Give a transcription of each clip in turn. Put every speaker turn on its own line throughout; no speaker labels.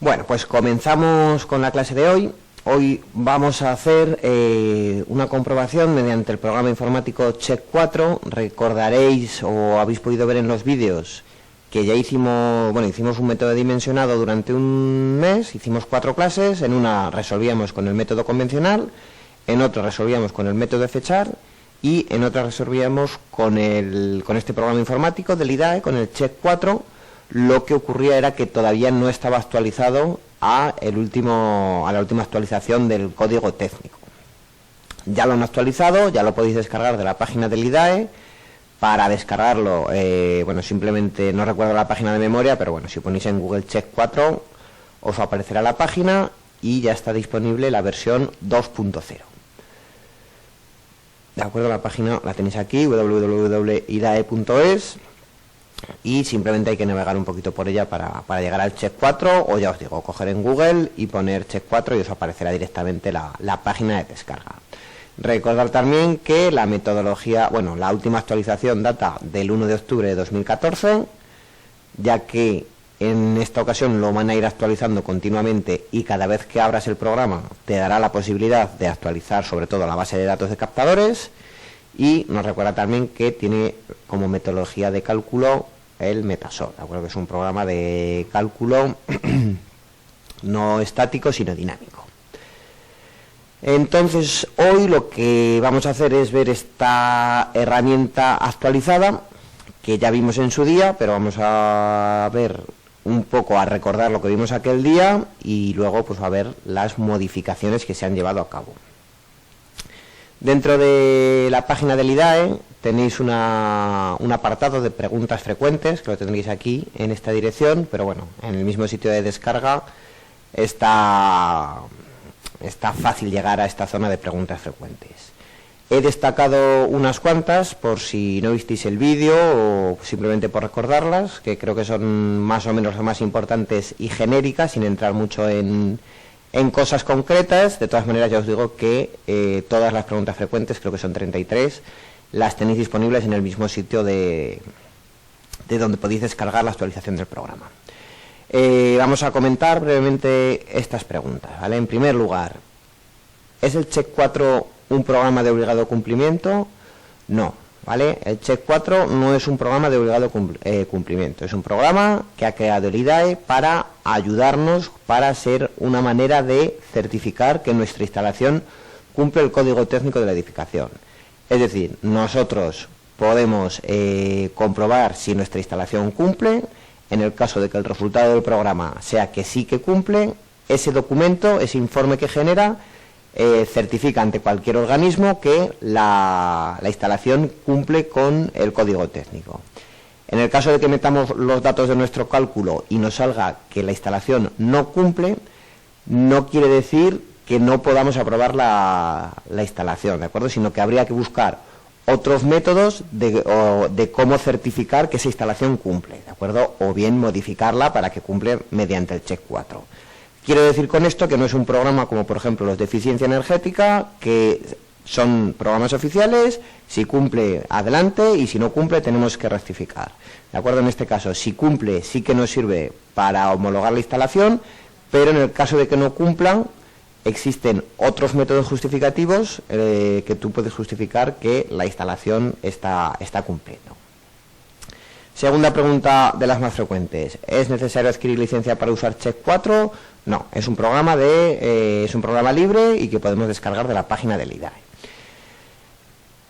Bueno, pues comenzamos con la clase de hoy. Hoy vamos a hacer una comprobación mediante el programa informático Check 4. Recordaréis o habéis podido ver en los vídeos que ya hicimos un método dimensionado durante un mes, hicimos 4 clases, en una resolvíamos con el método convencional, en otra resolvíamos con el método de fechar y en otra resolvíamos con este programa informático del IDAE, con el Check 4. Lo que ocurría era que todavía no estaba actualizado a la última actualización del código técnico. Ya lo han actualizado, ya lo podéis descargar de la página del IDAE. Para descargarlo, simplemente no recuerdo la página de memoria, pero bueno, si ponéis en Google Check 4 os aparecerá la página y ya está disponible la versión 2.0. De acuerdo, la página la tenéis aquí, www.idae.es, y simplemente hay que navegar un poquito por ella para llegar al Check 4, o ya os digo, coger en Google y poner Check 4 y os aparecerá directamente la página de descarga. Recordar también que la metodología, la última actualización data del 1 de octubre de 2014, ya que en esta ocasión lo van a ir actualizando continuamente y cada vez que abras el programa te dará la posibilidad de actualizar sobre todo la base de datos de captadores. Y nos recuerda también que tiene como metodología de cálculo el Metasol, ¿de acuerdo? Que es un programa de cálculo no estático sino dinámico. Entonces hoy lo que vamos a hacer es ver esta herramienta actualizada que ya vimos en su día, pero vamos a ver un poco, a recordar lo que vimos aquel día y luego pues a ver las modificaciones que se han llevado a cabo. Dentro de la página del IDAE tenéis un apartado de preguntas frecuentes, que lo tendréis aquí en esta dirección, pero bueno, en el mismo sitio de descarga está fácil llegar a esta zona de preguntas frecuentes. He destacado unas cuantas por si no visteis el vídeo o simplemente por recordarlas, que creo que son más o menos las más importantes y genéricas, sin entrar mucho en cosas concretas. De todas maneras, ya os digo que todas las preguntas frecuentes, creo que son 33, las tenéis disponibles en el mismo sitio de donde podéis descargar la actualización del programa. Vamos a comentar brevemente estas preguntas, ¿vale? En primer lugar, ¿es el Check 4 un programa de obligado cumplimiento? No, ¿vale? El Check 4 no es un programa de obligado cumplimiento, es un programa que ha creado el IDAE para ayudarnos, para ser una manera de certificar que nuestra instalación cumple el código técnico de la edificación. Es decir, nosotros podemos comprobar si nuestra instalación cumple. En el caso de que el resultado del programa sea que sí que cumple, ese documento, ese informe que genera, certifica ante cualquier organismo que la instalación cumple con el código técnico. En el caso de que metamos los datos de nuestro cálculo y nos salga que la instalación no cumple, no quiere decir que no podamos aprobar la instalación, ¿de acuerdo? Sino que habría que buscar otros métodos de cómo certificar que esa instalación cumple, ¿de acuerdo? O bien modificarla para que cumple mediante el Check 4. Quiero decir con esto que no es un programa como por ejemplo los de eficiencia energética, que son programas oficiales, si cumple adelante y si no cumple tenemos que rectificar, ¿de acuerdo? En este caso, si cumple sí que nos sirve para homologar la instalación, pero en el caso de que no cumplan, existen otros métodos justificativos que tú puedes justificar que la instalación está cumpliendo. Segunda pregunta de las más frecuentes. ¿Es necesario adquirir licencia para usar Check 4? No, es un programa libre y que podemos descargar de la página del IDAE.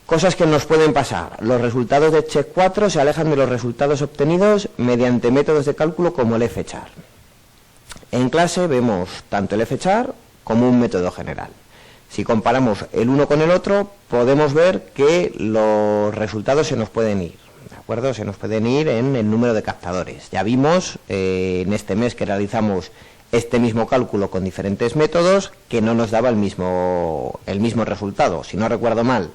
Cosas que nos pueden pasar. Los resultados de Check 4 se alejan de los resultados obtenidos mediante métodos de cálculo como el fchar. En clase vemos tanto el fchar como un método general. Si comparamos el uno con el otro, podemos ver que los resultados se nos pueden ir, ¿de acuerdo? Se nos pueden ir en el número de captadores. Ya vimos en este mes que realizamos este mismo cálculo con diferentes métodos que no nos daba el mismo resultado. Si no recuerdo mal,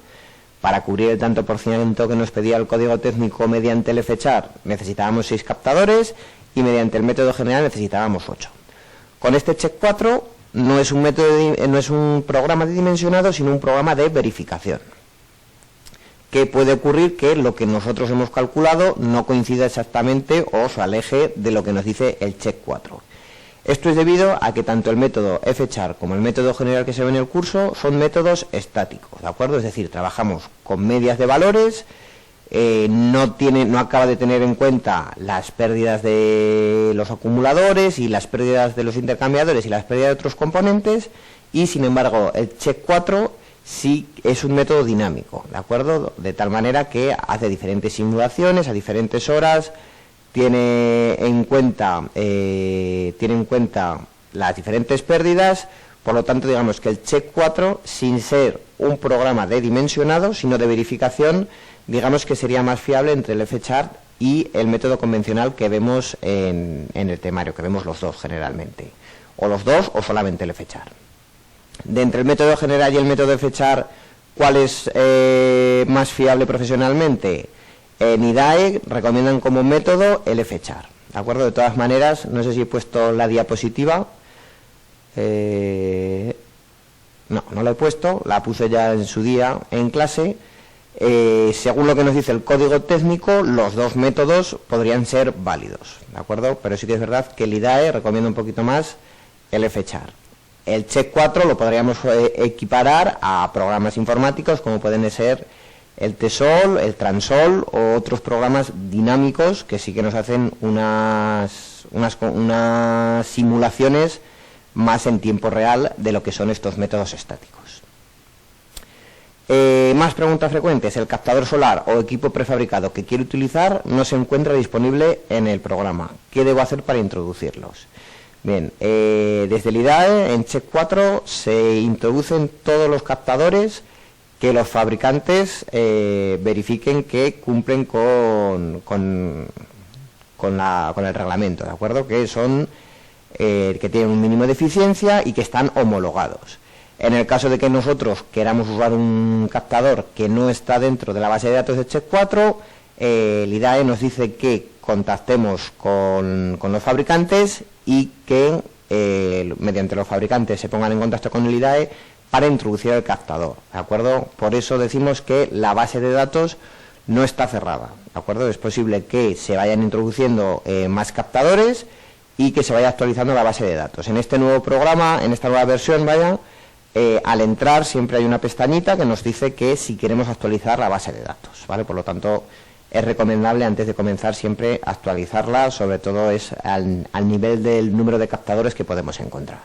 para cubrir el tanto por ciento que nos pedía el código técnico mediante el fchar necesitábamos 6 captadores y mediante el método general necesitábamos 8. Con este Check 4 no es un programa de dimensionado, sino un programa de verificación. Que puede ocurrir que lo que nosotros hemos calculado no coincida exactamente o se aleje de lo que nos dice el Check 4. Esto es debido a que tanto el método fchar como el método general que se ve en el curso son métodos estáticos, ¿de acuerdo? Es decir, trabajamos con medias de valores, no acaba de tener en cuenta las pérdidas de los acumuladores y las pérdidas de los intercambiadores y las pérdidas de otros componentes, y sin embargo el check 4 sí es un método dinámico, ¿de acuerdo? De tal manera que hace diferentes simulaciones a diferentes horas, tiene en cuenta las diferentes pérdidas. Por lo tanto, digamos que el check 4, sin ser un programa de dimensionado, sino de verificación, digamos que sería más fiable entre el fchart y el método convencional que vemos en el temario, que vemos los dos generalmente, o los dos o solamente el fchart. De entre el método general y el método fchart, ¿cuál es más fiable profesionalmente? En IDAE recomiendan como método el fchart, ¿de acuerdo? De todas maneras, no sé si he puesto la diapositiva. No la he puesto, la puse ya en su día en clase. Según lo que nos dice el código técnico, los dos métodos podrían ser válidos, ¿de acuerdo? Pero sí que es verdad que el IDAE recomienda un poquito más el fchart. El check 4 lo podríamos equiparar a programas informáticos como pueden ser el TESOL, el TRANSOL o otros programas dinámicos que sí que nos hacen unas simulaciones más en tiempo real de lo que son estos métodos estáticos. Más preguntas frecuentes. El captador solar o equipo prefabricado que quiero utilizar no se encuentra disponible en el programa. ¿Qué debo hacer para introducirlos? Bien, desde el IDAE en Check 4 se introducen todos los captadores que los fabricantes verifiquen que cumplen con el reglamento, ¿de acuerdo? Que son que tienen un mínimo de eficiencia y que están homologados. En el caso de que nosotros queramos usar un captador que no está dentro de la base de datos de Check 4, el IDAE nos dice que contactemos con los fabricantes y que mediante los fabricantes se pongan en contacto con el IDAE para introducir el captador, ¿de acuerdo? Por eso decimos que la base de datos no está cerrada, ¿de acuerdo? Es posible que se vayan introduciendo más captadores y que se vaya actualizando la base de datos. En este nuevo programa, en esta nueva versión, al entrar siempre hay una pestañita que nos dice que si queremos actualizar la base de datos, ¿vale? Por lo tanto, es recomendable antes de comenzar siempre actualizarla, sobre todo es al nivel del número de captadores que podemos encontrar.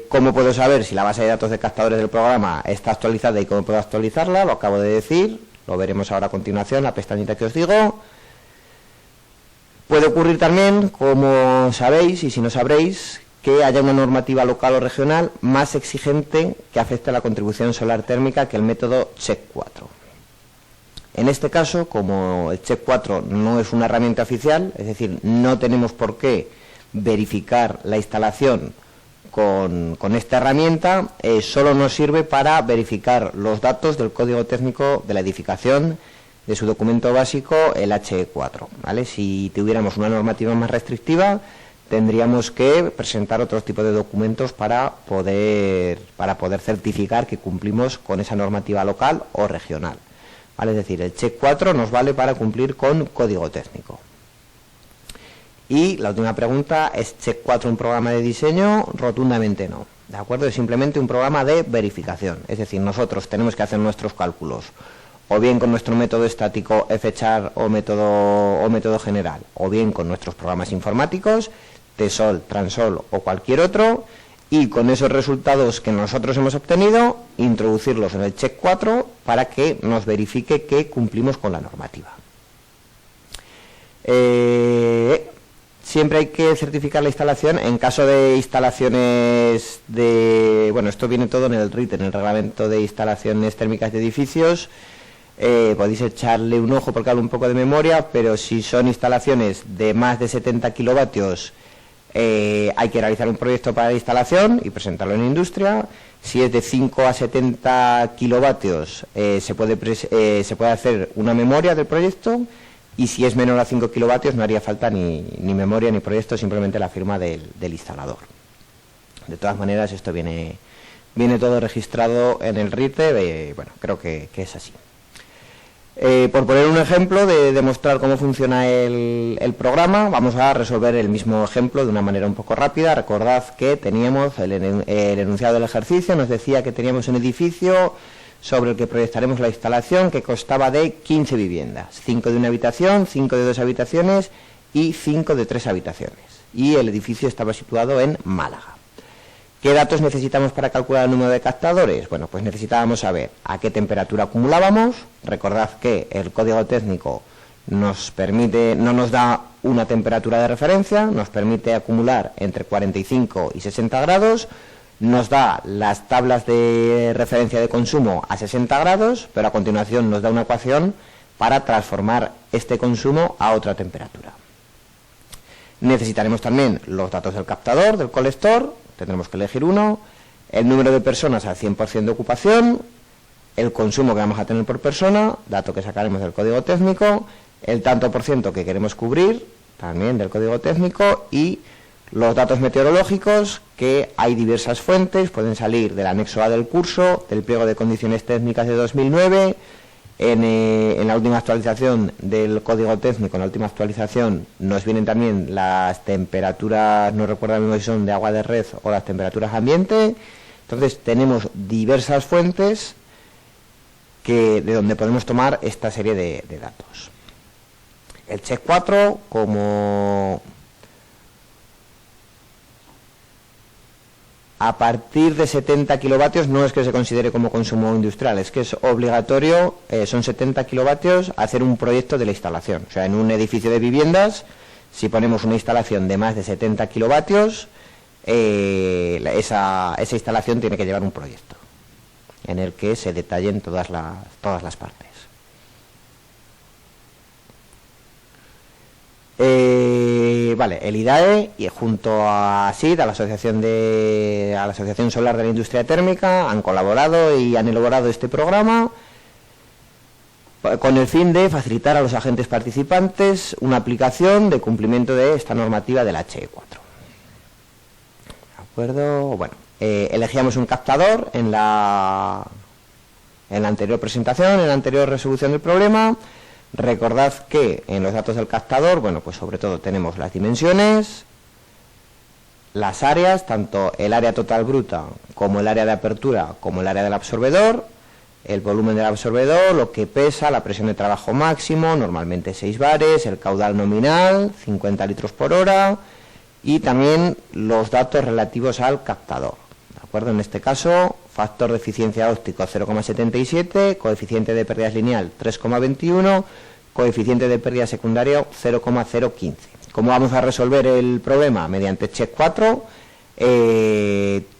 ¿Cómo puedo saber si la base de datos de captadores del programa está actualizada y cómo puedo actualizarla? Lo acabo de decir, lo veremos ahora a continuación, la pestañita que os digo. Puede ocurrir también, como sabéis y si no sabréis, que haya una normativa local o regional más exigente que afecte a la contribución solar térmica que el método Check 4. En este caso, como el Check 4 no es una herramienta oficial, es decir, no tenemos por qué verificar la instalación con esta herramienta, solo nos sirve para verificar los datos del código técnico de la edificación de su documento básico, el HE4, ¿vale? Si tuviéramos una normativa más restrictiva, tendríamos que presentar otro tipo de documentos para poder certificar que cumplimos con esa normativa local o regional, ¿vale? Es decir, el Check 4 nos vale para cumplir con código técnico. Y la última pregunta, ¿es Check 4 un programa de diseño? Rotundamente no, ¿de acuerdo? Es simplemente un programa de verificación, es decir, nosotros tenemos que hacer nuestros cálculos o bien con nuestro método estático fchar o método general, o bien con nuestros programas informáticos, TESOL, TRANSOL o cualquier otro, y con esos resultados que nosotros hemos obtenido, introducirlos en el Check 4 para que nos verifique que cumplimos con la normativa. Siempre hay que certificar la instalación en caso de instalaciones de... Bueno, esto viene todo en el RIT, en el Reglamento de Instalaciones Térmicas de Edificios. Podéis echarle un ojo porque hablo un poco de memoria, pero si son instalaciones de más de 70 kilovatios, hay que realizar un proyecto para la instalación y presentarlo en industria. Si es de 5 a 70 kilovatios, se puede hacer una memoria del proyecto. Y si es menor a 5 kilovatios no haría falta ni memoria ni proyecto, simplemente la firma del instalador. De todas maneras, esto viene todo registrado en el RITE, bueno, creo que es así. Por poner un ejemplo de demostrar cómo funciona el programa, vamos a resolver el mismo ejemplo de una manera un poco rápida. Recordad que teníamos el enunciado del ejercicio, nos decía que teníamos un edificio sobre el que proyectaremos la instalación que constaba de 15 viviendas, 5 de una habitación, 5 de 2 habitaciones y 5 de 3 habitaciones. Y el edificio estaba situado en Málaga. ¿Qué datos necesitamos para calcular el número de captadores? Bueno, pues necesitábamos saber a qué temperatura acumulábamos. Recordad que el código técnico no nos da una temperatura de referencia, nos permite acumular entre 45 y 60 grados, nos da las tablas de referencia de consumo a 60 grados, pero a continuación nos da una ecuación para transformar este consumo a otra temperatura. Necesitaremos también los datos del captador, del colector. Tendremos que elegir uno, el número de personas al 100% de ocupación, el consumo que vamos a tener por persona, dato que sacaremos del código técnico, el tanto por ciento que queremos cubrir, también del código técnico, y los datos meteorológicos, que hay diversas fuentes, pueden salir del anexo A del curso, del pliego de condiciones técnicas de 2009, en la última actualización del código técnico, en la última actualización, nos vienen también las temperaturas, no recuerdo mismo si son de agua de red o las temperaturas ambiente. Entonces tenemos diversas fuentes de donde podemos tomar esta serie de datos. El Check 4, como a partir de 70 kilovatios no es que se considere como consumo industrial, es que es obligatorio, son 70 kilovatios, hacer un proyecto de la instalación. O sea, en un edificio de viviendas, si ponemos una instalación de más de 70 kilovatios, esa instalación tiene que llevar un proyecto en el que se detallen todas las partes. Vale, el IDAE, y junto a SID, a la Asociación Solar de la Industria Térmica, han colaborado y han elaborado este programa con el fin de facilitar a los agentes participantes una aplicación de cumplimiento de esta normativa del HE4. ¿De acuerdo? Bueno, elegíamos un captador en la anterior presentación, en la anterior resolución del problema. Recordad que en los datos del captador, bueno, pues sobre todo tenemos las dimensiones, las áreas, tanto el área total bruta como el área de apertura como el área del absorbedor, el volumen del absorbedor, lo que pesa, la presión de trabajo máximo, normalmente 6 bares, el caudal nominal, 50 litros por hora, y también los datos relativos al captador. ¿De acuerdo? En este caso, factor de eficiencia óptico 0,77, coeficiente de pérdidas lineal 3,21, coeficiente de pérdida secundario 0,015. ¿Cómo vamos a resolver el problema? Mediante Check 4,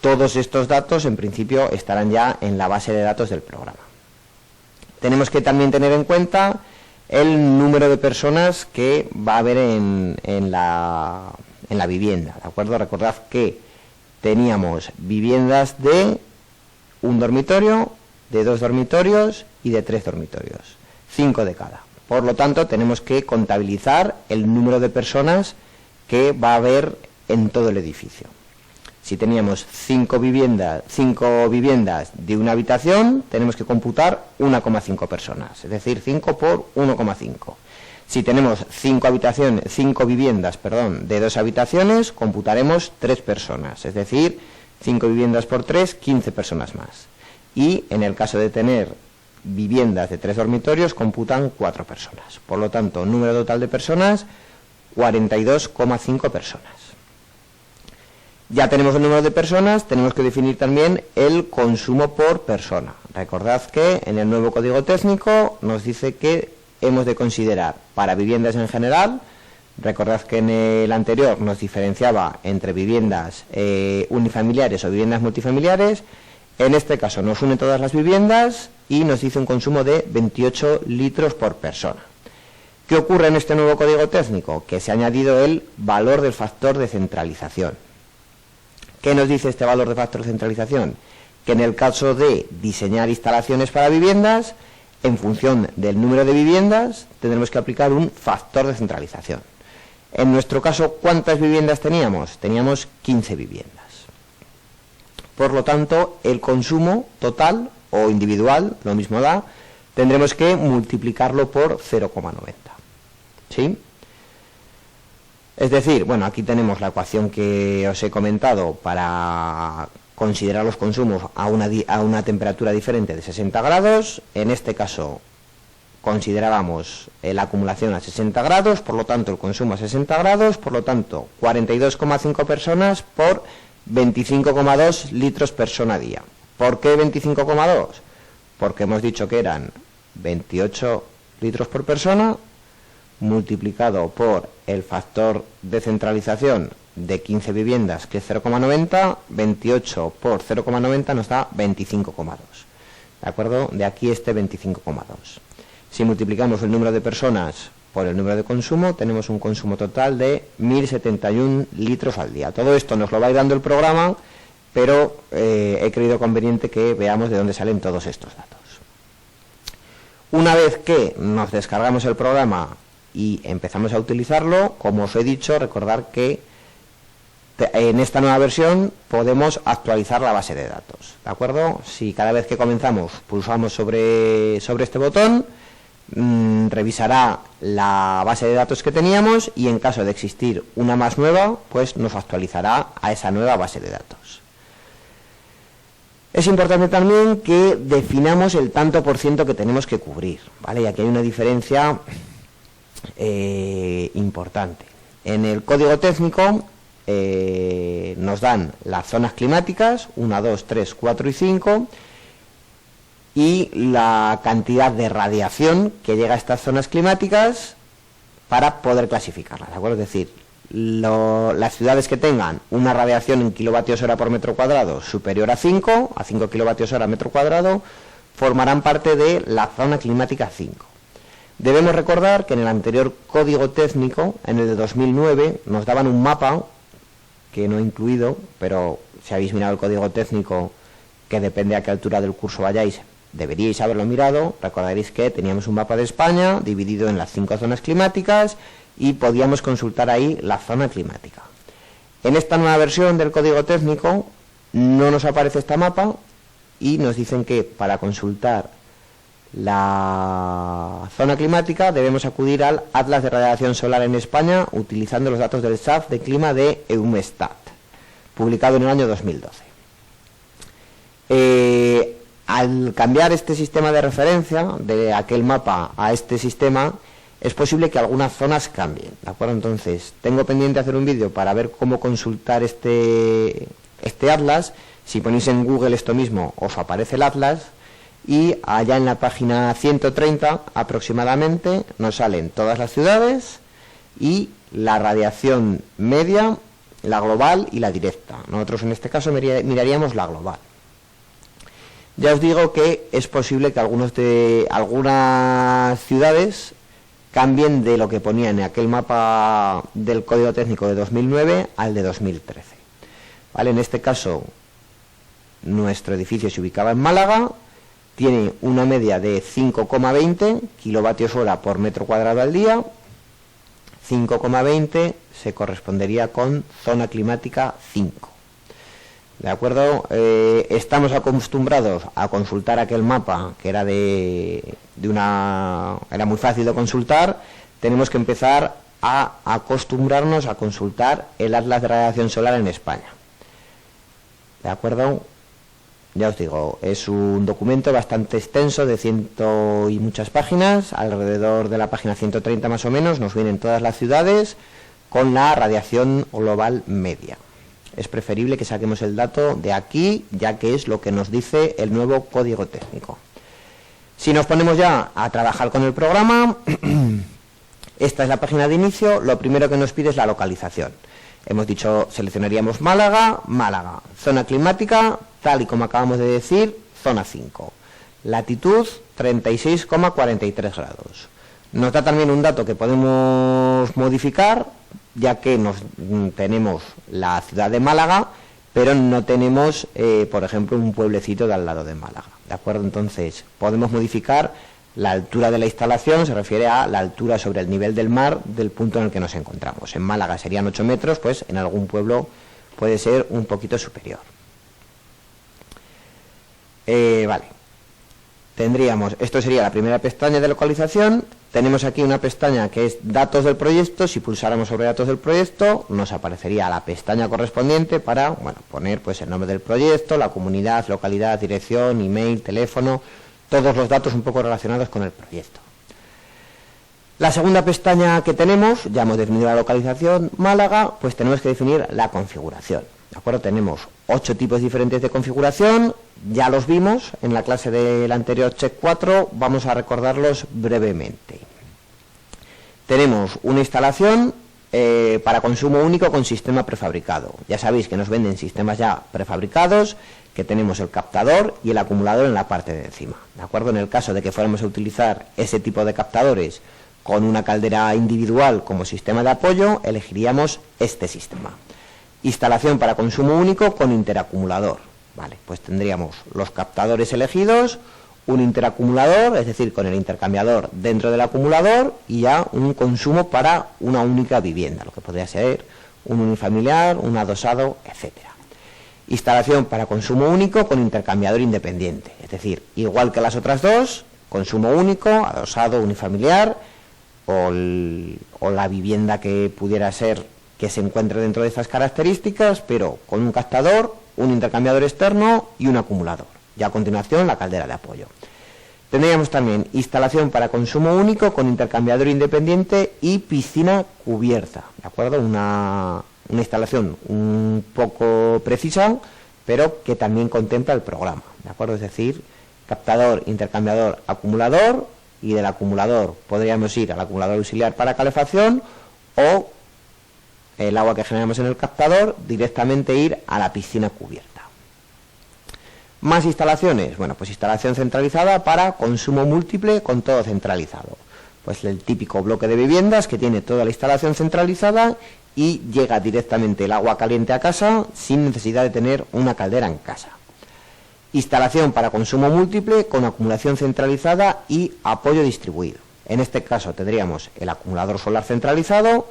todos estos datos en principio estarán ya en la base de datos del programa. Tenemos que también tener en cuenta el número de personas que va a haber en la vivienda, ¿de acuerdo? Recordad que teníamos viviendas de un dormitorio, de 2 dormitorios y de 3 dormitorios, 5 de cada. Por lo tanto, tenemos que contabilizar el número de personas que va a haber en todo el edificio. Si teníamos 5 viviendas de una habitación, tenemos que computar 1,5 personas, es decir, 5 por 1,5. Si tenemos 5 viviendas de 2 habitaciones, computaremos 3 personas, es decir, 5 viviendas por 3, 15 personas más. Y en el caso de tener viviendas de 3 dormitorios, computan 4 personas. Por lo tanto, número total de personas, 42,5 personas. Ya tenemos el número de personas, tenemos que definir también el consumo por persona. Recordad que en el nuevo código técnico nos dice que hemos de considerar para viviendas en general. Recordad que en el anterior nos diferenciaba entre viviendas unifamiliares o viviendas multifamiliares. En este caso nos une todas las viviendas y nos dice un consumo de 28 litros por persona. ¿Qué ocurre en este nuevo código técnico? Que se ha añadido el valor del factor de centralización. ¿Qué nos dice este valor de factor de centralización? Que en el caso de diseñar instalaciones para viviendas, en función del número de viviendas, tendremos que aplicar un factor de centralización. En nuestro caso, ¿cuántas viviendas teníamos? Teníamos 15 viviendas. Por lo tanto, el consumo total o individual, lo mismo da, tendremos que multiplicarlo por 0,90. ¿Sí? Es decir, bueno, aquí tenemos la ecuación que os he comentado para considerar los consumos a una temperatura diferente de 60 grados. En este caso considerábamos la acumulación a 60 grados, por lo tanto el consumo a 60 grados, por lo tanto 42,5 personas por 25,2 litros persona día. ¿Por qué 25,2? Porque hemos dicho que eran 28 litros por persona multiplicado por el factor de centralización de 15 viviendas, que es 0,90, 28 por 0,90 nos da 25,2. ¿De acuerdo? De aquí este 25,2. Si multiplicamos el número de personas por el número de consumo, tenemos un consumo total de 1.071 litros al día. Todo esto nos lo va a ir dando el programa, pero he creído conveniente que veamos de dónde salen todos estos datos. Una vez que nos descargamos el programa y empezamos a utilizarlo, como os he dicho, recordar que en esta nueva versión podemos actualizar la base de datos, ¿de acuerdo? Si cada vez que comenzamos pulsamos sobre este botón, revisará la base de datos que teníamos y en caso de existir una más nueva, pues nos actualizará a esa nueva base de datos. Es importante también que definamos el tanto por ciento que tenemos que cubrir, ¿vale? Y aquí hay una diferencia importante. En el código técnico nos dan las zonas climáticas, 1, 2, 3, 4 y 5, y la cantidad de radiación que llega a estas zonas climáticas para poder clasificarlas, ¿de acuerdo? Es decir, las ciudades que tengan una radiación en kilovatios hora por metro cuadrado superior a 5 kilovatios hora metro cuadrado, formarán parte de la zona climática 5. Debemos recordar que en el anterior código técnico, en el de 2009, nos daban un mapa, que no he incluido, pero si habéis mirado el código técnico, que depende a qué altura del curso vayáis, deberíais haberlo mirado. Recordaréis que teníamos un mapa de España dividido en las 5 zonas climáticas y podíamos consultar ahí la zona climática. En esta nueva versión del código técnico no nos aparece este mapa y nos dicen que para consultar la zona climática debemos acudir al Atlas de Radiación Solar en España utilizando los datos del SAF de clima de EUMETSAT, publicado en el año 2012. Al cambiar este sistema de referencia de aquel mapa a este sistema, es posible que algunas zonas cambien, ¿de acuerdo? Entonces, tengo pendiente hacer un vídeo para ver cómo consultar este atlas. Si ponéis en Google esto mismo, os aparece el atlas, y allá en la página 130 aproximadamente nos salen todas las ciudades y la radiación media, la global y la directa. Nosotros en este caso miraríamos la global. Ya os digo que es posible que algunas ciudades cambien de lo que ponía en aquel mapa del código técnico de 2009 al de 2013. ¿Vale? En este caso, nuestro edificio se ubicaba en Málaga, tiene una media de 5,20 kilovatios hora por metro cuadrado al día. 5,20 se correspondería con zona climática 5. ¿De acuerdo? Estamos acostumbrados a consultar aquel mapa que era era muy fácil de consultar. Tenemos que empezar a acostumbrarnos a consultar el Atlas de Radiación Solar en España. ¿De acuerdo? Ya os digo, es un documento bastante extenso de 100 y muchas páginas. Alrededor de la página 130 más o menos nos vienen todas las ciudades con la radiación global media. Es preferible que saquemos el dato de aquí, ya que es lo que nos dice el nuevo código técnico. Si nos ponemos ya a trabajar con el programa, esta es la página de inicio. Lo primero que nos pide es la localización. Hemos dicho, seleccionaríamos Málaga, zona climática, tal y como acabamos de decir, zona 5. Latitud, 36,43 grados. Nos da también un dato que podemos modificar, ya que tenemos la ciudad de Málaga, pero no tenemos, por ejemplo, un pueblecito de al lado de Málaga. ¿De acuerdo? Entonces, podemos modificar la altura de la instalación, se refiere a la altura sobre el nivel del mar del punto en el que nos encontramos. En Málaga serían 8 metros, pues en algún pueblo puede ser un poquito superior. Vale. tendríamos, esto sería la primera pestaña de localización. Tenemos aquí una pestaña que es datos del proyecto. Si pulsáramos sobre datos del proyecto, nos aparecería la pestaña correspondiente para, bueno, poner pues el nombre del proyecto, la comunidad, localidad, dirección, email, teléfono, todos los datos un poco relacionados con el proyecto. La segunda pestaña que tenemos, ya hemos definido la localización, Málaga, pues tenemos que definir la configuración. ¿De acuerdo? Tenemos 8 tipos diferentes de configuración, ya los vimos en la clase del anterior Check 4, vamos a recordarlos brevemente. Tenemos una instalación para consumo único con sistema prefabricado. Ya sabéis que nos venden sistemas ya prefabricados, que tenemos el captador y el acumulador en la parte de encima. ¿De acuerdo? En el caso de que fuéramos a utilizar ese tipo de captadores con una caldera individual como sistema de apoyo, elegiríamos este sistema. Instalación para consumo único con interacumulador. Vale, pues tendríamos los captadores elegidos, un interacumulador, es decir, con el intercambiador dentro del acumulador y ya un consumo para una única vivienda, lo que podría ser un unifamiliar, un adosado, etcétera. Instalación para consumo único con intercambiador independiente, es decir, igual que las otras dos, consumo único, adosado, unifamiliar o la vivienda que pudiera ser que se encuentre dentro de estas características, pero con un captador, un intercambiador externo y un acumulador. Y a continuación la caldera de apoyo. Tendríamos también instalación para consumo único con intercambiador independiente y piscina cubierta. ¿De acuerdo? Una instalación un poco precisa, pero que también contempla el programa. ¿De acuerdo? Es decir, captador, intercambiador, acumulador, y del acumulador podríamos ir al acumulador auxiliar para calefacción o el agua que generamos en el captador directamente ir a la piscina cubierta. Más instalaciones, bueno, pues instalación centralizada para consumo múltiple con todo centralizado. Pues el típico bloque de viviendas que tiene toda la instalación centralizada y llega directamente el agua caliente a casa sin necesidad de tener una caldera en casa. Instalación para consumo múltiple con acumulación centralizada y apoyo distribuido. En este caso tendríamos el acumulador solar centralizado,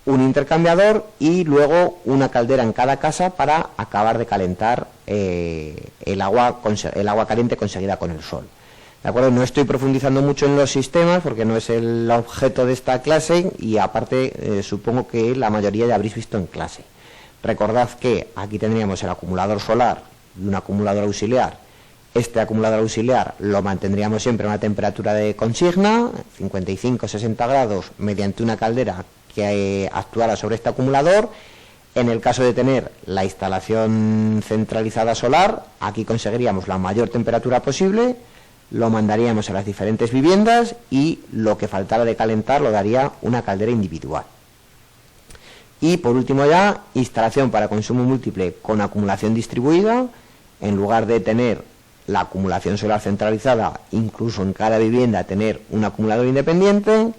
un intercambiador y luego una caldera en cada casa para acabar de calentar el agua caliente conseguida con el sol. ¿De acuerdo? No estoy profundizando mucho en los sistemas porque no es el objeto de esta clase y aparte supongo que la mayoría ya habréis visto en clase. Recordad que aquí tendríamos el acumulador solar y un acumulador auxiliar. Este acumulador auxiliar lo mantendríamos siempre a una temperatura de consigna, 55-60 grados, mediante una caldera que actuara sobre este acumulador. En el caso de tener la instalación centralizada solar, aquí conseguiríamos la mayor temperatura posible, lo mandaríamos a las diferentes viviendas y lo que faltara de calentar lo daría una caldera individual. Y por último ya, instalación para consumo múltiple con acumulación distribuida. En lugar de tener la acumulación solar centralizada, incluso en cada vivienda tener un acumulador independiente,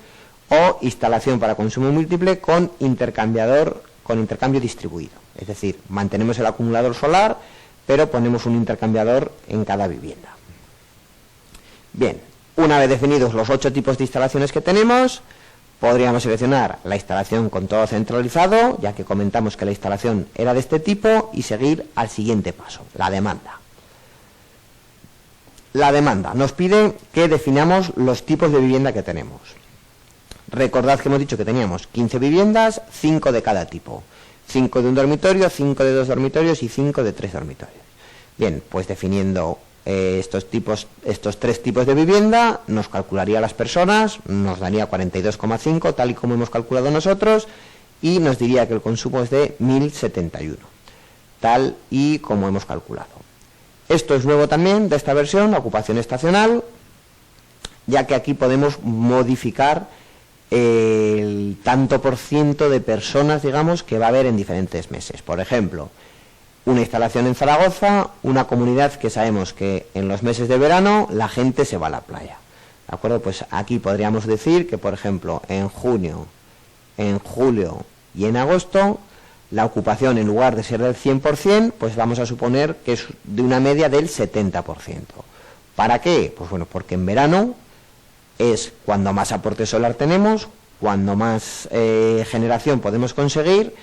o instalación para consumo múltiple con intercambio distribuido. Es decir, mantenemos el acumulador solar, pero ponemos un intercambiador en cada vivienda. Bien, una vez definidos los 8 tipos de instalaciones que tenemos, podríamos seleccionar la instalación con todo centralizado, ya que comentamos que la instalación era de este tipo, y seguir al siguiente paso, la demanda. La demanda nos pide que definamos los tipos de vivienda que tenemos. Recordad que hemos dicho que teníamos 15 viviendas, 5 de cada tipo. 5 de un dormitorio, 5 de 2 dormitorios y 5 de 3 dormitorios. Bien, pues definiendo estos 3 tipos de vivienda, nos calcularía las personas, nos daría 42,5, tal y como hemos calculado nosotros, y nos diría que el consumo es de 1071, tal y como hemos calculado. Esto es nuevo también de esta versión, la ocupación estacional, ya que aquí podemos modificar el tanto por ciento de personas, digamos, que va a haber en diferentes meses. Por ejemplo, una instalación en Zaragoza, una comunidad que sabemos que en los meses de verano la gente se va a la playa. ¿De acuerdo? Pues aquí podríamos decir que, por ejemplo, en junio, en julio y en agosto, la ocupación, en lugar de ser del 100%, pues vamos a suponer que es de una media del 70%. ¿Para qué? Pues bueno, porque en verano es cuando más aporte solar tenemos, cuando más generación podemos conseguir,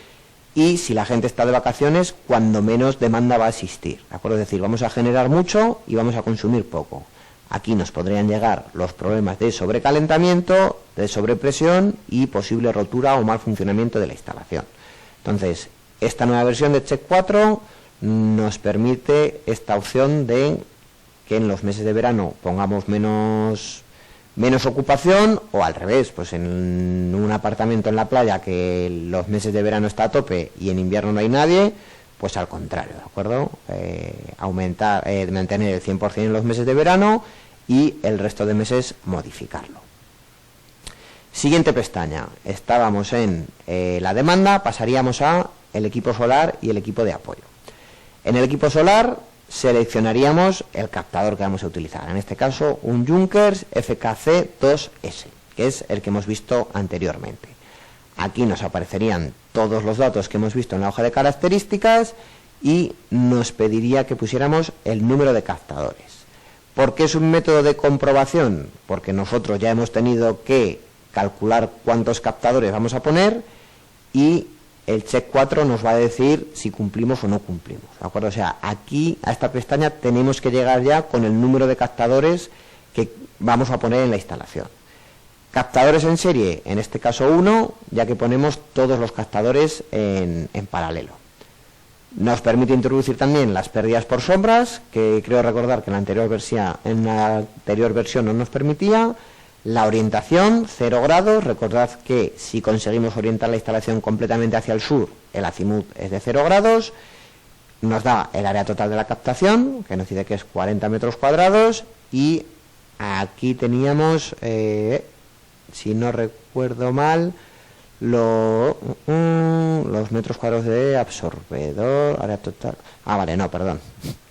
y si la gente está de vacaciones, cuando menos demanda va a existir. ¿De acuerdo? Es decir, vamos a generar mucho y vamos a consumir poco. Aquí nos podrían llegar los problemas de sobrecalentamiento, de sobrepresión y posible rotura o mal funcionamiento de la instalación. Entonces, esta nueva versión de Check 4 nos permite esta opción de que en los meses de verano pongamos menos ocupación, o al revés, pues en un apartamento en la playa que los meses de verano está a tope y en invierno no hay nadie, pues al contrario, ¿de acuerdo? Mantener el 100% en los meses de verano y el resto de meses modificarlo. Siguiente pestaña, estábamos en la demanda, pasaríamos a el equipo solar y el equipo de apoyo. En el equipo solar seleccionaríamos el captador que vamos a utilizar, en este caso un Junkers FKC2S, que es el que hemos visto anteriormente. Aquí nos aparecerían todos los datos que hemos visto en la hoja de características y nos pediría que pusiéramos el número de captadores. ¿Por qué es un método de comprobación? Porque nosotros ya hemos tenido que calcular cuántos captadores vamos a poner y el Check 4 nos va a decir si cumplimos o no cumplimos, ¿de acuerdo? O sea, aquí a esta pestaña tenemos que llegar ya con el número de captadores que vamos a poner en la instalación. Captadores en serie, en este caso 1, ya que ponemos todos los captadores en paralelo. Nos permite introducir también las pérdidas por sombras, que creo recordar que en la anterior versión no nos permitía. La orientación, 0 grados, recordad que si conseguimos orientar la instalación completamente hacia el sur, el azimut es de 0 grados. Nos da el área total de la captación, que nos dice que es 40 metros cuadrados, y aquí teníamos, si no recuerdo mal, los metros cuadrados de absorbedor, área total. Vale, no, perdón,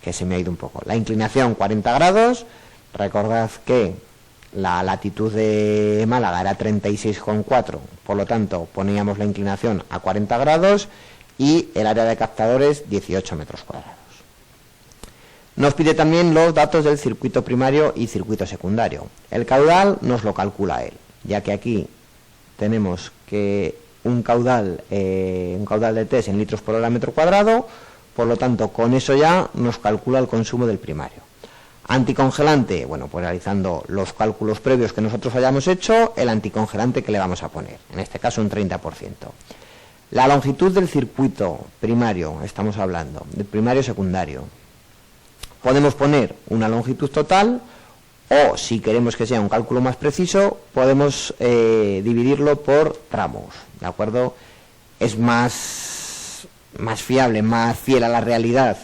que se me ha ido un poco. La inclinación 40 grados, recordad que la latitud de Málaga era 36,4, por lo tanto poníamos la inclinación a 40 grados y el área de captadores 18 metros cuadrados. Nos pide también los datos del circuito primario y circuito secundario. El caudal nos lo calcula él, ya que aquí tenemos que un caudal de test en litros por hora metro cuadrado, por lo tanto con eso ya nos calcula el consumo del primario. Anticongelante, bueno, pues realizando los cálculos previos que nosotros hayamos hecho, el anticongelante que le vamos a poner, en este caso un 30%. La longitud del circuito primario, estamos hablando, del primario secundario. Podemos poner una longitud total o, si queremos que sea un cálculo más preciso, podemos dividirlo por tramos, ¿de acuerdo? Es más fiable, más fiel a la realidad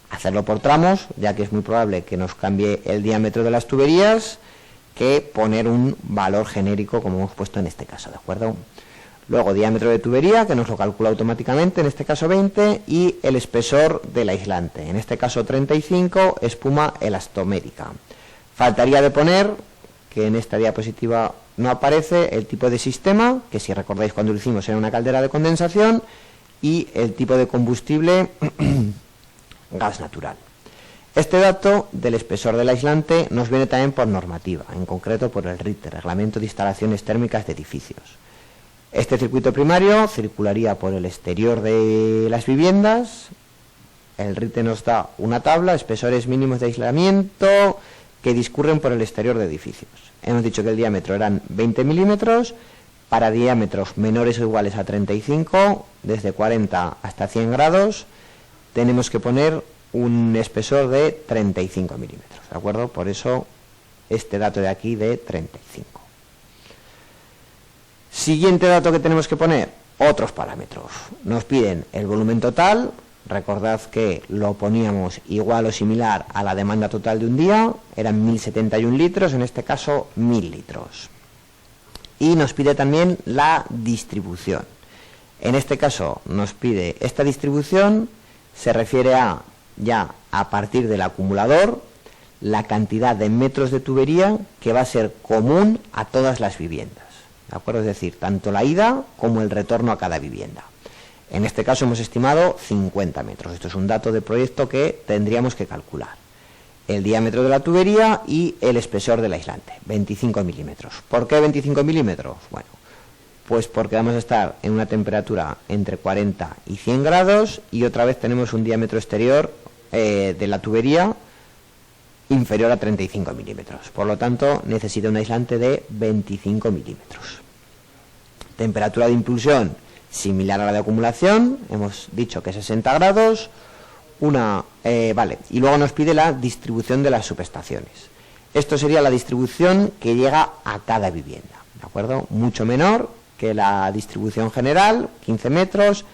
hacerlo por tramos, ya que es muy probable que nos cambie el diámetro de las tuberías, que poner un valor genérico como hemos puesto en este caso, ¿de acuerdo? Luego diámetro de tubería, que nos lo calcula automáticamente, en este caso 20, y el espesor del aislante, en este caso 35, espuma elastomérica. Faltaría de poner, que en esta diapositiva no aparece, el tipo de sistema, que si recordáis cuando lo hicimos era una caldera de condensación, y el tipo de combustible gas natural. Este dato del espesor del aislante nos viene también por normativa, en concreto por el RITE, Reglamento de Instalaciones Térmicas de Edificios. Este circuito primario circularía por el exterior de las viviendas. El RITE nos da una tabla, espesores mínimos de aislamiento que discurren por el exterior de edificios. Hemos dicho que el diámetro eran 20 milímetros, para diámetros menores o iguales a 35, desde 40 hasta 100 grados, tenemos que poner un espesor de 35 milímetros, ¿de acuerdo? Por eso este dato de aquí de 35. Siguiente dato que tenemos que poner, otros parámetros. Nos piden el volumen total, recordad que lo poníamos igual o similar a la demanda total de un día, eran 1071 litros, en este caso 1000 litros. Y nos pide también la distribución. En este caso nos pide esta distribución, se refiere a, ya a partir del acumulador, la cantidad de metros de tubería que va a ser común a todas las viviendas, ¿de acuerdo? Es decir, tanto la ida como el retorno a cada vivienda. En este caso hemos estimado 50 metros. Esto es un dato de proyecto que tendríamos que calcular. El diámetro de la tubería y el espesor del aislante, 25 milímetros. ¿Por qué 25 milímetros? Bueno, pues porque vamos a estar en una temperatura entre 40 y 100 grados y otra vez tenemos un diámetro exterior de la tubería inferior a 35 milímetros. Por lo tanto, necesita un aislante de 25 milímetros. Temperatura de impulsión similar a la de acumulación, hemos dicho que 60 grados. Vale, y luego nos pide la distribución de las subestaciones. Esto sería la distribución que llega a cada vivienda, ¿de acuerdo? Mucho menor que la distribución general, 15 metros,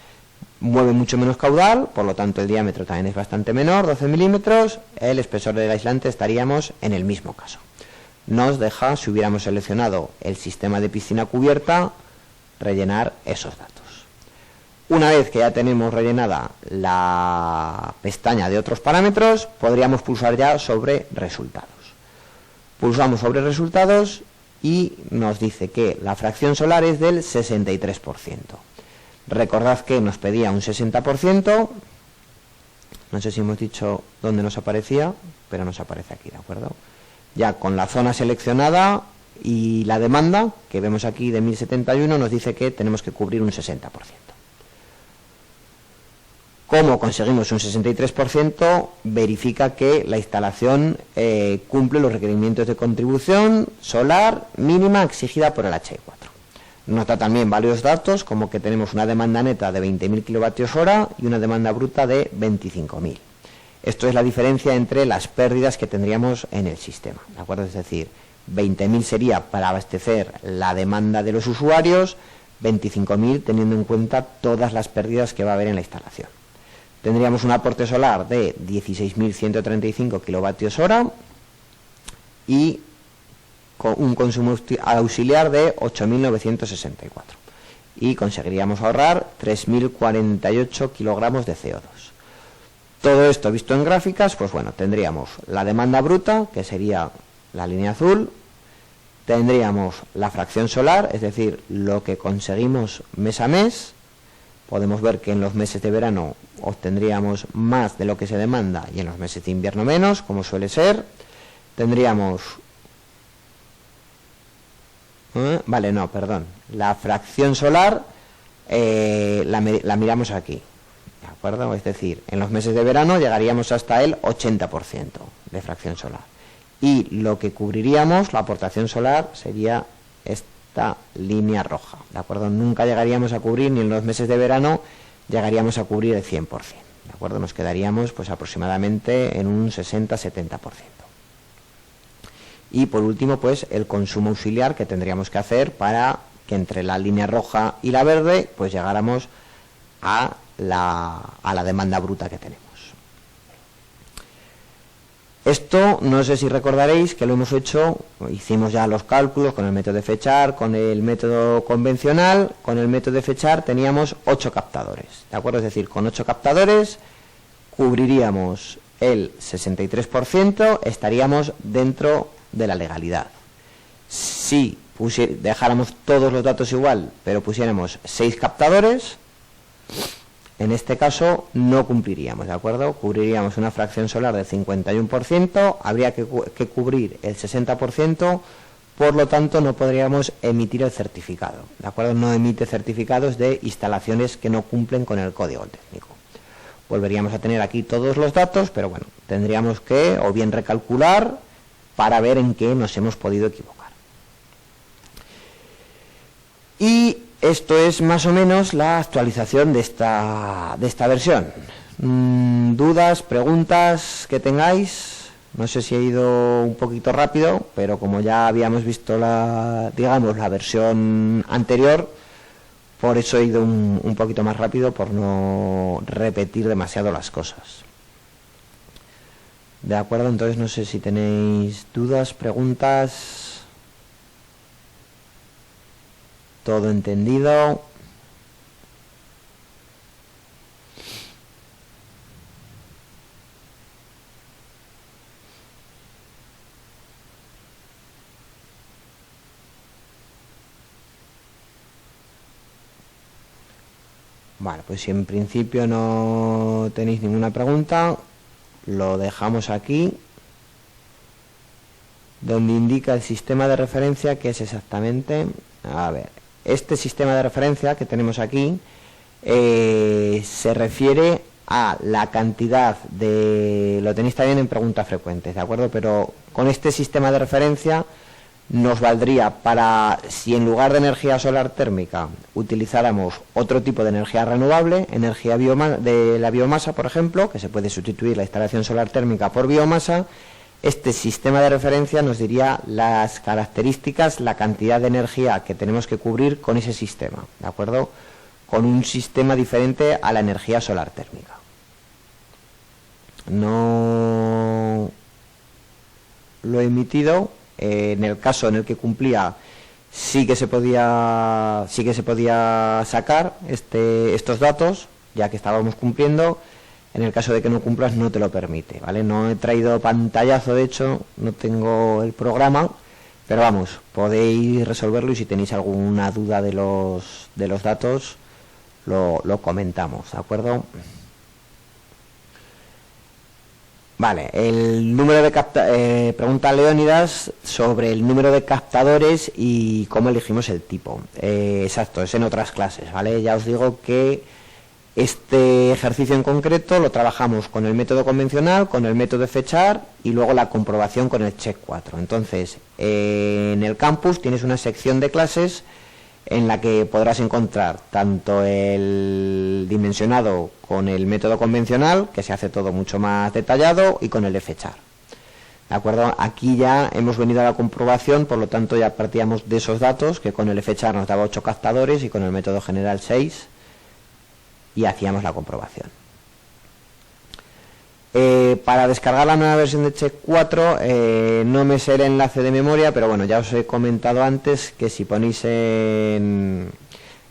mueve mucho menos caudal, por lo tanto el diámetro también es bastante menor, 12 milímetros, el espesor del aislante estaríamos en el mismo caso. Nos deja, si hubiéramos seleccionado el sistema de piscina cubierta, rellenar esos datos. Una vez que ya tenemos rellenada la pestaña de otros parámetros, podríamos pulsar ya sobre resultados. Pulsamos sobre resultados y nos dice que la fracción solar es del 63%. Recordad que nos pedía un 60%, no sé si hemos dicho dónde nos aparecía, pero nos aparece aquí, ¿de acuerdo? Ya con la zona seleccionada y la demanda, que vemos aquí de 1071, nos dice que tenemos que cubrir un 60%. ¿Cómo conseguimos un 63%? Verifica que la instalación cumple los requerimientos de contribución solar mínima exigida por el HE4. Nota también varios datos, como que tenemos una demanda neta de 20.000 kWh y una demanda bruta de 25.000. Esto es la diferencia entre las pérdidas que tendríamos en el sistema, ¿de acuerdo? Es decir, 20.000 sería para abastecer la demanda de los usuarios, 25.000 teniendo en cuenta todas las pérdidas que va a haber en la instalación. Tendríamos un aporte solar de 16.135 kWh y con un consumo auxiliar de 8.964 y conseguiríamos ahorrar 3.048 kilogramos de CO2. Todo esto visto en gráficas, pues bueno, tendríamos la demanda bruta, que sería la línea azul, tendríamos la fracción solar, es decir, lo que conseguimos mes a mes. Podemos ver que en los meses de verano obtendríamos más de lo que se demanda y en los meses de invierno menos, como suele ser. Tendríamos... la fracción solar la miramos aquí, ¿de acuerdo? Es decir, en los meses de verano llegaríamos hasta el 80% de fracción solar. Y lo que cubriríamos, la aportación solar, sería esta línea roja, ¿de acuerdo? Nunca llegaríamos a cubrir, ni en los meses de verano llegaríamos a cubrir el 100%, ¿de acuerdo? Nos quedaríamos pues aproximadamente en un 60-70%. Y por último, pues el consumo auxiliar que tendríamos que hacer para que entre la línea roja y la verde pues llegáramos a la demanda bruta que tenemos. Esto no sé si recordaréis que lo hemos hecho, hicimos ya los cálculos con el método de fechar, con el método convencional. Con el método de fechar teníamos 8 captadores, ¿de acuerdo? Es decir, con 8 captadores cubriríamos el 63%, estaríamos dentro de la legalidad. Si dejáramos todos los datos igual, pero pusiéramos 6 captadores, en este caso no cumpliríamos, ¿de acuerdo? Cubriríamos una fracción solar del 51%, habría que cubrir el 60%, por lo tanto no podríamos emitir el certificado, ¿de acuerdo? No emite certificados de instalaciones que no cumplen con el código técnico. Volveríamos a tener aquí todos los datos, pero bueno, tendríamos que o bien recalcular para ver en qué nos hemos podido equivocar. Y esto es más o menos la actualización de esta versión. ¿Dudas, preguntas que tengáis? No sé si he ido un poquito rápido, pero como ya habíamos visto la versión anterior, por eso he ido un poquito más rápido, por no repetir demasiado las cosas. De acuerdo, entonces no sé si tenéis dudas, preguntas. Todo entendido. Vale, pues si en principio no tenéis ninguna pregunta, lo dejamos aquí, donde indica el sistema de referencia, que es exactamente, a ver, este sistema de referencia que tenemos aquí se refiere a la cantidad de... Lo tenéis también en preguntas frecuentes, ¿de acuerdo? Pero con este sistema de referencia nos valdría para, si en lugar de energía solar térmica utilizáramos otro tipo de energía renovable, energía de la biomasa, por ejemplo, que se puede sustituir la instalación solar térmica por biomasa, este sistema de referencia nos diría las características, la cantidad de energía que tenemos que cubrir con ese sistema, ¿de acuerdo? Con un sistema diferente a la energía solar térmica. No lo he emitido. En el caso en el que cumplía sí que se podía sacar estos datos, ya que estábamos cumpliendo. En el caso de que no cumplas no te lo permite, ¿vale? No he traído pantallazo, de hecho, no tengo el programa, pero vamos, podéis resolverlo y si tenéis alguna duda de los datos lo comentamos, ¿de acuerdo? Vale, el número de pregunta Leónidas sobre el número de captadores y cómo elegimos el tipo. Exacto, es en otras clases, ¿vale? Ya os digo que este ejercicio en concreto lo trabajamos con el método convencional, con el método de fechar y luego la comprobación con el check 4. Entonces, en el campus tienes una sección de clases en la que podrás encontrar tanto el dimensionado con el método convencional, que se hace todo mucho más detallado, y con el de fechar. ¿De acuerdo? Aquí ya hemos venido a la comprobación, por lo tanto ya partíamos de esos datos, que con el de fechar nos daba 8 captadores y con el método general 6, y hacíamos la comprobación. Para descargar la nueva versión de Check 4 no me sé el enlace de memoria, pero bueno, ya os he comentado antes que si ponéis en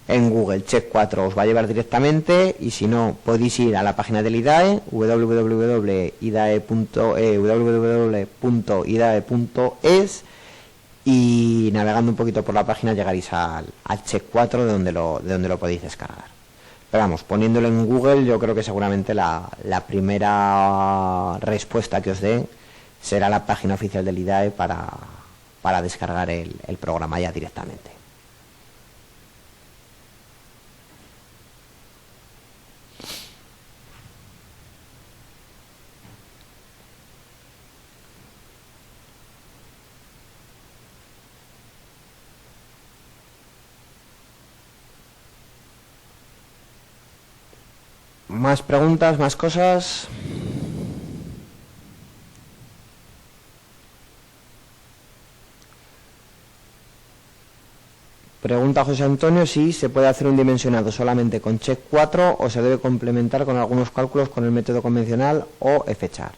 Google Check 4 os va a llevar directamente, y si no podéis ir a la página del IDAE, www.idae.es, y navegando un poquito por la página llegaréis al Check 4 de donde lo podéis descargar. Pero vamos, poniéndolo en Google, yo creo que seguramente la primera respuesta que os dé será la página oficial del IDAE para descargar el programa ya directamente. Más preguntas, más cosas. Pregunta José Antonio si se puede hacer un dimensionado solamente con Check 4 o se debe complementar con algunos cálculos con el método convencional o fechar.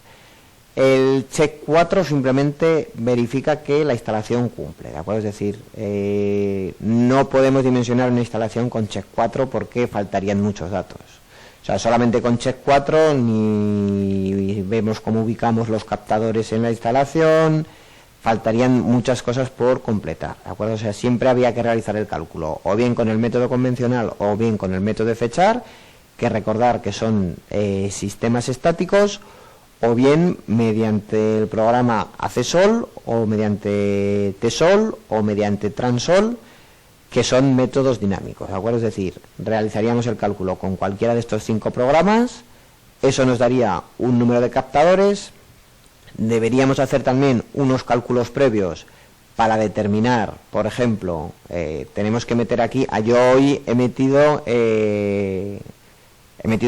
El Check 4 simplemente verifica que la instalación cumple, ¿de acuerdo? Es decir, no podemos dimensionar una instalación con Check 4 porque faltarían muchos datos. O sea, solamente con Check 4 ni vemos cómo ubicamos los captadores en la instalación, faltarían muchas cosas por completar, ¿de acuerdo? O sea, siempre había que realizar el cálculo, o bien con el método convencional o bien con el método de fechar, que recordar que son sistemas estáticos, o bien mediante el programa ACSOL, o mediante TSOL, o mediante TRANSOL, que son métodos dinámicos, ¿de acuerdo? Es decir, realizaríamos el cálculo con cualquiera de estos 5 programas, eso nos daría un número de captadores, deberíamos hacer también unos cálculos previos para determinar, por ejemplo, tenemos que meter aquí, yo hoy he metido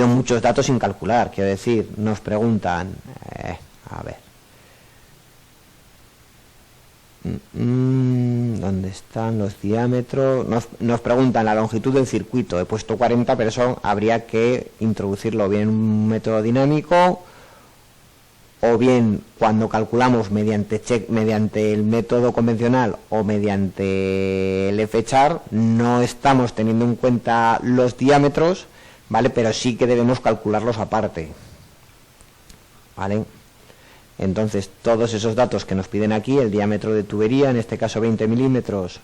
muchos datos sin calcular, quiero decir, nos preguntan, a ver, ¿dónde están los diámetros? Nos preguntan la longitud del circuito, he puesto 40, pero eso habría que introducirlo bien en un método dinámico, o bien cuando calculamos mediante el método convencional o mediante el fechar, no estamos teniendo en cuenta los diámetros, ¿vale? Pero sí que debemos calcularlos aparte, ¿vale? Entonces, todos esos datos que nos piden aquí, el diámetro de tubería, en este caso 20 milímetros,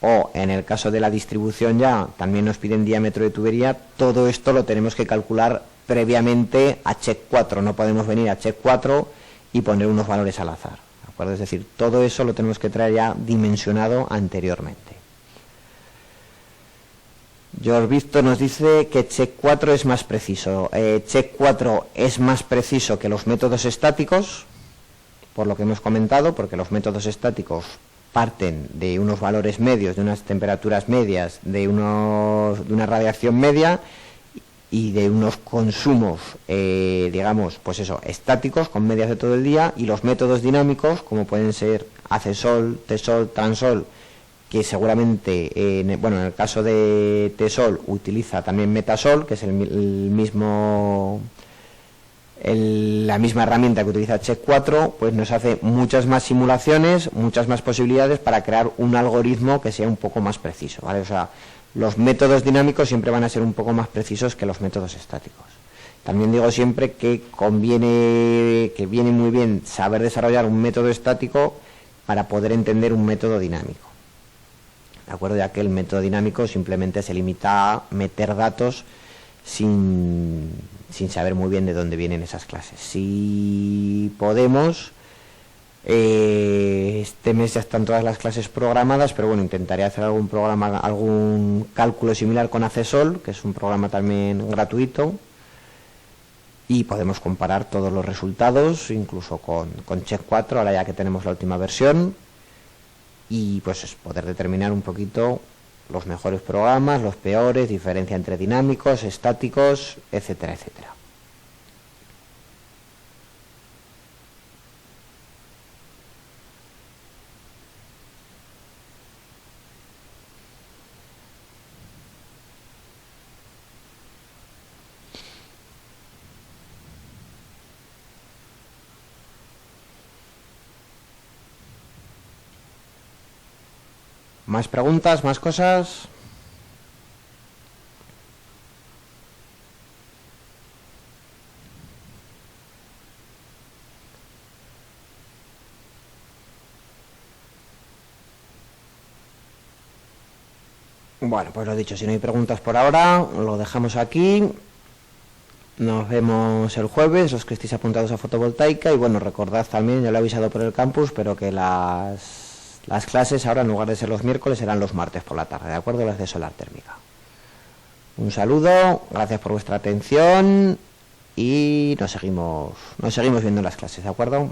o en el caso de la distribución ya, también nos piden diámetro de tubería, todo esto lo tenemos que calcular previamente a Check 4, no podemos venir a Check 4 y poner unos valores al azar, ¿de acuerdo? Es decir, todo eso lo tenemos que traer ya dimensionado anteriormente. George Víctor nos dice que Check 4 es más preciso. Check 4 es más preciso que los métodos estáticos, por lo que hemos comentado, porque los métodos estáticos parten de unos valores medios, de unas temperaturas medias, de una radiación media y de unos consumos, digamos, pues eso, estáticos, con medias de todo el día, y los métodos dinámicos, como pueden ser Accesol, Tsol, Transol, que seguramente, en el caso de Tsol utiliza también Metasol, que es la misma herramienta que utiliza Check 4, pues nos hace muchas más simulaciones, muchas más posibilidades para crear un algoritmo que sea un poco más preciso, ¿vale? O sea, los métodos dinámicos siempre van a ser un poco más precisos que los métodos estáticos. También digo siempre que viene muy bien saber desarrollar un método estático para poder entender un método dinámico. ¿De acuerdo? Ya que el método dinámico simplemente se limita a meter datos sin saber muy bien de dónde vienen esas clases. Si podemos, este mes ya están todas las clases programadas, pero bueno, intentaré hacer algún cálculo similar con Accesol, que es un programa también gratuito, y podemos comparar todos los resultados, incluso con Check 4, ahora ya que tenemos la última versión, y pues poder determinar un poquito los mejores programas, los peores, diferencia entre dinámicos, estáticos, etcétera, etcétera. ¿Más preguntas? ¿Más cosas? Bueno, pues lo dicho, si no hay preguntas por ahora, lo dejamos aquí. Nos vemos el jueves, los que estéis apuntados a fotovoltaica, y bueno, recordad también, ya lo he avisado por el campus, pero que las clases ahora, en lugar de ser los miércoles, serán los martes por la tarde, ¿de acuerdo? Las de solar térmica. Un saludo, gracias por vuestra atención y nos seguimos viendo en las clases, ¿de acuerdo?